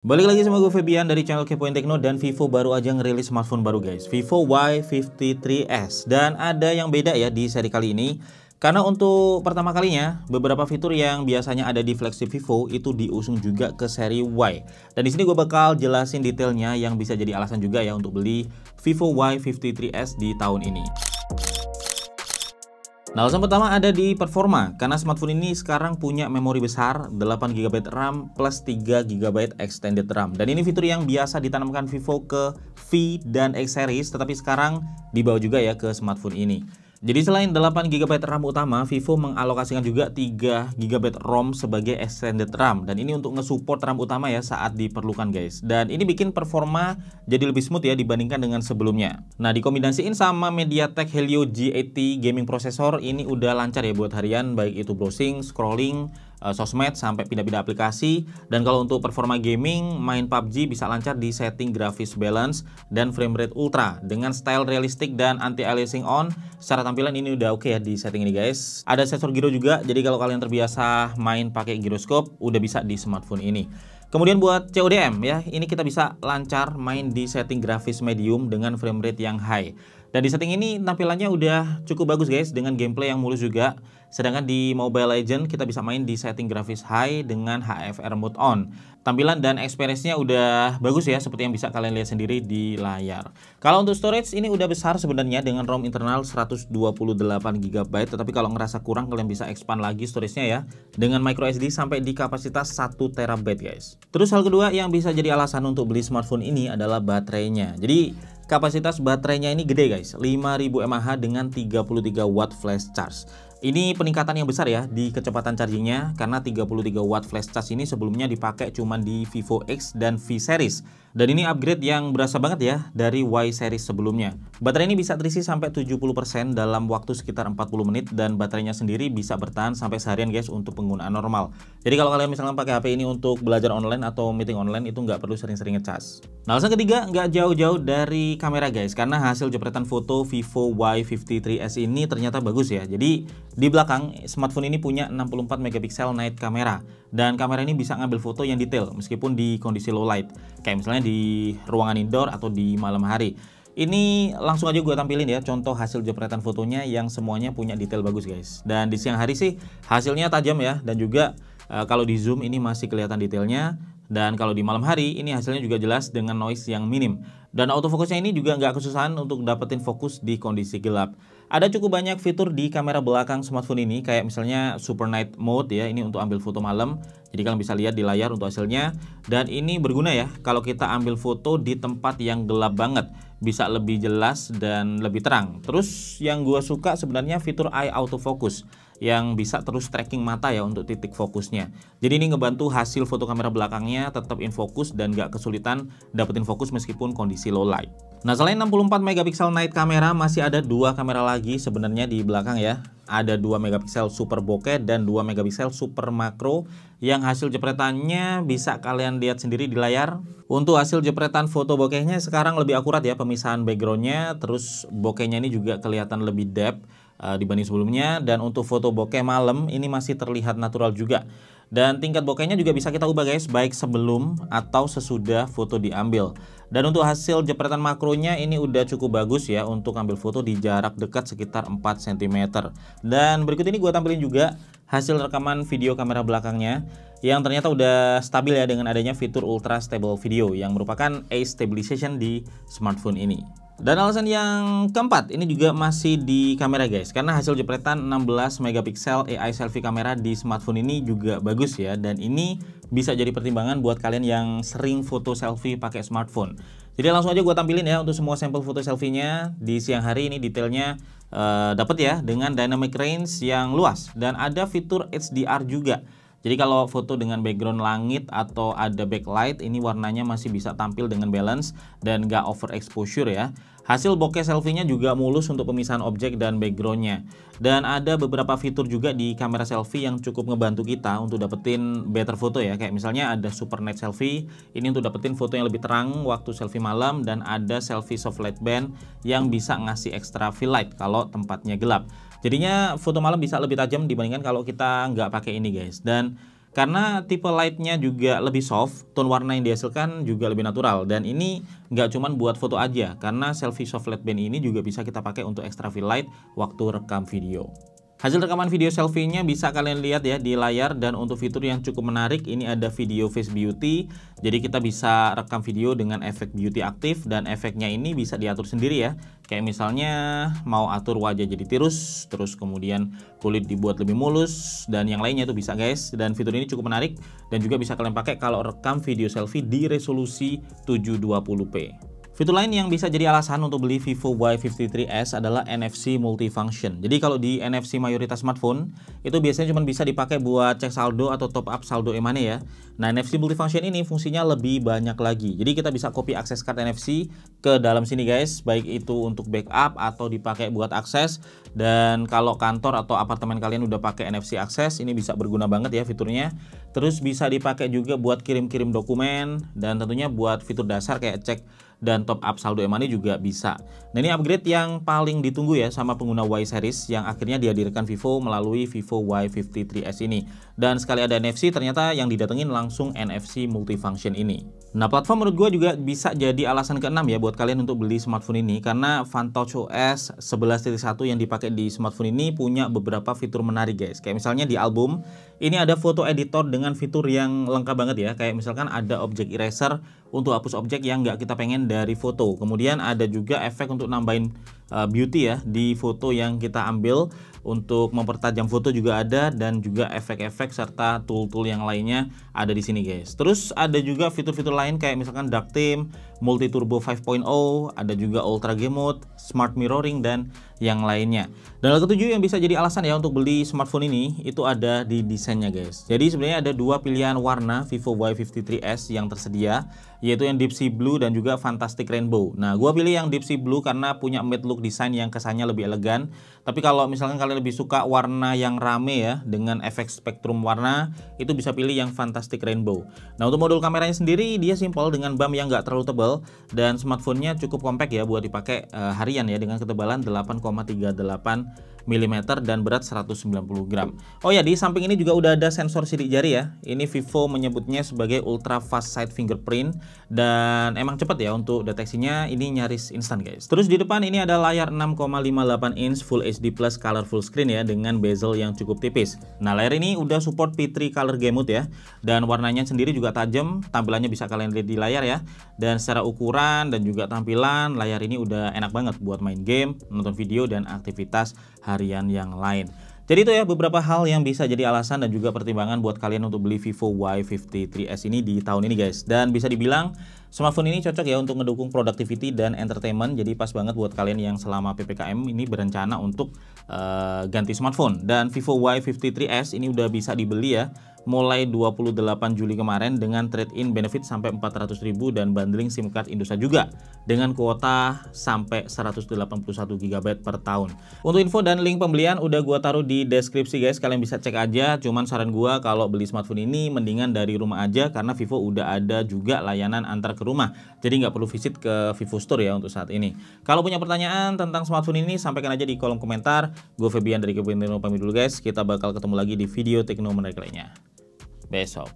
Balik lagi sama gue Febian dari channel Kepoin Tekno, dan Vivo baru aja ngerilis smartphone baru guys, Vivo Y53s. Dan ada yang beda ya di seri kali ini, karena untuk pertama kalinya beberapa fitur yang biasanya ada di flagship Vivo itu diusung juga ke seri Y. Dan di sini gue bakal jelasin detailnya yang bisa jadi alasan juga ya untuk beli Vivo Y53s di tahun ini. Nah, alasan pertama ada di performa, karena smartphone ini sekarang punya memori besar 8GB RAM plus 3GB extended RAM. Dan ini fitur yang biasa ditanamkan Vivo ke V dan X series, tetapi sekarang dibawa juga ya ke smartphone ini. Jadi selain 8GB RAM utama, Vivo mengalokasikan juga 3GB ROM sebagai extended RAM. Dan ini untuk nge-support RAM utama ya saat diperlukan guys. Dan ini bikin performa jadi lebih smooth ya dibandingkan dengan sebelumnya. Nah, dikombinasiin sama MediaTek Helio G80 gaming processor, ini udah lancar ya buat harian, baik itu browsing, scrolling, sosmed, sampai pindah-pindah aplikasi. Dan kalau untuk performa gaming, main PUBG bisa lancar di setting grafis balance dan frame rate ultra dengan style realistik dan anti-aliasing on. Secara tampilan ini udah oke ya di setting ini guys. Ada sensor gyro juga, jadi kalau kalian terbiasa main pakai gyroscope udah bisa di smartphone ini. Kemudian buat CODM ya, ini kita bisa lancar main di setting grafis medium dengan frame rate yang high. Dan di setting ini tampilannya udah cukup bagus guys, dengan gameplay yang mulus juga. Sedangkan di Mobile Legends kita bisa main di setting grafis high dengan HFR mode on. Tampilan dan experience-nya udah bagus ya, seperti yang bisa kalian lihat sendiri di layar. Kalau untuk storage ini udah besar sebenarnya dengan ROM internal 128GB, tetapi kalau ngerasa kurang kalian bisa expand lagi storage-nya ya dengan microSD sampai di kapasitas 1TB guys. Terus hal kedua yang bisa jadi alasan untuk beli smartphone ini adalah baterainya. Jadi kapasitas baterainya ini gede guys, 5000 mAh dengan 33 watt flash charge. Ini peningkatan yang besar ya di kecepatan chargingnya, karena 33 watt flash charge ini sebelumnya dipakai cuma di Vivo X dan V series. Dan ini upgrade yang berasa banget ya dari Y series sebelumnya. Baterai ini bisa terisi sampai 70% dalam waktu sekitar 40 menit, dan baterainya sendiri bisa bertahan sampai seharian guys untuk penggunaan normal. Jadi kalau kalian misalnya pakai HP ini untuk belajar online atau meeting online, itu nggak perlu sering-sering ngecas. Nah, alasan ketiga nggak jauh-jauh dari kamera guys, karena hasil jepretan foto Vivo Y53s ini ternyata bagus ya. Jadi di belakang smartphone ini punya 64 megapiksel night kamera, dan kamera ini bisa ngambil foto yang detail meskipun di kondisi low light, kayak misalnya di ruangan indoor atau di malam hari. Ini langsung aja gue tampilin ya contoh hasil jepretan fotonya yang semuanya punya detail bagus guys. Dan di siang hari sih hasilnya tajam ya, dan juga kalau di zoom ini masih kelihatan detailnya. Dan kalau di malam hari ini hasilnya juga jelas dengan noise yang minim. Dan autofocusnya ini juga nggak kesusahan untuk dapetin fokus di kondisi gelap. Ada cukup banyak fitur di kamera belakang smartphone ini, kayak misalnya Super Night Mode ya, ini untuk ambil foto malam. Jadi kalian bisa lihat di layar untuk hasilnya. Dan ini berguna ya kalau kita ambil foto di tempat yang gelap banget, bisa lebih jelas dan lebih terang. Terus yang gue suka sebenarnya fitur Eye Autofocus yang bisa terus tracking mata ya untuk titik fokusnya. Jadi ini ngebantu hasil foto kamera belakangnya tetap in focus dan gak kesulitan dapetin fokus meskipun kondisi low light. Nah, selain 64 megapiksel night kamera, masih ada dua kamera lagi sebenarnya di belakang ya. Ada 2 megapiksel super bokeh dan 2 megapiksel super makro yang hasil jepretannya bisa kalian lihat sendiri di layar. Untuk hasil jepretan foto bokehnya sekarang lebih akurat ya pemisahan backgroundnya, terus bokehnya ini juga kelihatan lebih depth dibanding sebelumnya. Dan untuk foto bokeh malam ini masih terlihat natural juga. Dan tingkat bokehnya juga bisa kita ubah guys, baik sebelum atau sesudah foto diambil. Dan untuk hasil jepretan makronya ini udah cukup bagus ya untuk ambil foto di jarak dekat sekitar 4 cm. Dan berikut ini gue tampilin juga hasil rekaman video kamera belakangnya yang ternyata udah stabil ya dengan adanya fitur Ultra Stable Video yang merupakan Eye Stabilization di smartphone ini. Dan alasan yang keempat ini juga masih di kamera guys, karena hasil jepretan 16 megapiksel AI selfie kamera di smartphone ini juga bagus ya, dan ini bisa jadi pertimbangan buat kalian yang sering foto selfie pakai smartphone. Jadi langsung aja gue tampilin ya untuk semua sampel foto selfie-nya di siang hari. Ini detailnya dapat ya dengan dynamic range yang luas, dan ada fitur HDR juga. Jadi kalau foto dengan background langit atau ada backlight, ini warnanya masih bisa tampil dengan balance dan gak overexposure ya. Hasil bokeh selfie-nya juga mulus untuk pemisahan objek dan backgroundnya. Dan ada beberapa fitur juga di kamera selfie yang cukup ngebantu kita untuk dapetin better foto ya. Kayak misalnya ada Super Night Selfie, ini untuk dapetin foto yang lebih terang waktu selfie malam. Dan ada Selfie Soft Light Band yang bisa ngasih extra fill light kalau tempatnya gelap. Jadinya foto malam bisa lebih tajam dibandingkan kalau kita nggak pakai ini guys. Dan Karena tipe lightnya juga lebih soft, tone warna yang dihasilkan juga lebih natural. Dan ini nggak cuman buat foto aja, karena selfie soft LED band ini juga bisa kita pakai untuk extra fill light waktu rekam video. Hasil rekaman video selfie-nya bisa kalian lihat ya di layar, dan untuk fitur yang cukup menarik ini ada video face beauty. Jadi kita bisa rekam video dengan efek beauty aktif, dan efeknya ini bisa diatur sendiri ya. Kayak misalnya mau atur wajah jadi tirus, terus kemudian kulit dibuat lebih mulus, dan yang lainnya itu bisa guys. Dan fitur ini cukup menarik dan juga bisa kalian pakai kalau rekam video selfie di resolusi 720p. Fitur lain yang bisa jadi alasan untuk beli Vivo Y53s adalah NFC multifunction. Jadi kalau di NFC mayoritas smartphone itu biasanya cuma bisa dipakai buat cek saldo atau top up saldo e-money ya. Nah, NFC multifunction ini fungsinya lebih banyak lagi. Jadi kita bisa copy akses card NFC ke dalam sini guys, baik itu untuk backup atau dipakai buat akses. Dan kalau kantor atau apartemen kalian udah pakai NFC akses, ini bisa berguna banget ya fiturnya. Terus bisa dipakai juga buat kirim-kirim dokumen, dan tentunya buat fitur dasar kayak cek dan top up saldo e-money juga bisa. Nah, ini upgrade yang paling ditunggu ya sama pengguna Y series yang akhirnya dihadirkan Vivo melalui Vivo Y53s ini. Dan sekali ada NFC, ternyata yang didatengin langsung NFC multifunction ini. Nah, platform menurut gue juga bisa jadi alasan keenam ya buat kalian untuk beli smartphone ini, karena Vantage OS 11.1 yang dipakai di smartphone ini punya beberapa fitur menarik guys. Kayak misalnya di album, ini ada foto editor dengan fitur yang lengkap banget ya. Kayak misalkan ada object eraser untuk hapus objek yang nggak kita pengen dari foto. Kemudian ada juga efek untuk nambahin beauty ya di foto yang kita ambil. Untuk mempertajam foto juga ada, dan juga efek-efek serta tool-tool yang lainnya ada di sini guys. Terus ada juga fitur-fitur lain kayak misalkan Dark Theme, Multi Turbo 5.0, ada juga Ultra Game Mode, Smart Mirroring, dan yang lainnya. Dan hal ketujuh yang bisa jadi alasan ya untuk beli smartphone ini itu ada di desainnya guys. Jadi sebenarnya ada dua pilihan warna Vivo Y53s yang tersedia, yaitu yang Deep Sea Blue dan juga Fantastic Rainbow. Nah, gua pilih yang Deep Sea Blue karena punya matte look desain yang kesannya lebih elegan. Tapi kalau misalkan kalian lebih suka warna yang rame ya dengan efek spektrum warna, itu bisa pilih yang Fantastic Rainbow. Nah, untuk modul kameranya sendiri dia simpel dengan BAM yang nggak terlalu tebal, dan smartphone-nya cukup compact ya buat dipakai harian ya, dengan ketebalan 8,38 mm dan berat 190 gram. Oh ya, di samping ini juga udah ada sensor sidik jari ya. Ini Vivo menyebutnya sebagai ultra fast side fingerprint, dan emang cepat ya untuk deteksinya, ini nyaris instan guys. Terus di depan ini ada layar 6,58 inch Full HD Plus colorful screen ya dengan bezel yang cukup tipis. Nah, layar ini udah support P3 color game mode ya, dan warnanya sendiri juga tajam. Tampilannya bisa kalian lihat di layar ya. Dan secara ukuran dan juga tampilan, layar ini udah enak banget buat main game, nonton video, dan aktivitas harian yang lain. Jadi itu ya beberapa hal yang bisa jadi alasan dan juga pertimbangan buat kalian untuk beli Vivo Y53s ini di tahun ini guys. Dan bisa dibilang smartphone ini cocok ya untuk mendukung productivity dan entertainment. Jadi pas banget buat kalian yang selama PPKM ini berencana untuk ganti smartphone. Dan Vivo Y53s ini udah bisa dibeli ya mulai 28 Juli kemarin dengan trade-in benefit sampai 400.000 dan bundling SIM card Indosat juga dengan kuota sampai 181 GB per tahun. Untuk info dan link pembelian udah gua taruh di deskripsi guys, kalian bisa cek aja. Cuman saran gua kalau beli smartphone ini mendingan dari rumah aja, karena Vivo udah ada juga layanan antar ke rumah. Jadi nggak perlu visit ke Vivo Store ya untuk saat ini. Kalau punya pertanyaan tentang smartphone ini, sampaikan aja di kolom komentar. Gue Febian dari Kepo Tekno pamit dulu guys. Kita bakal ketemu lagi di video Tekno menarik lainnya besok.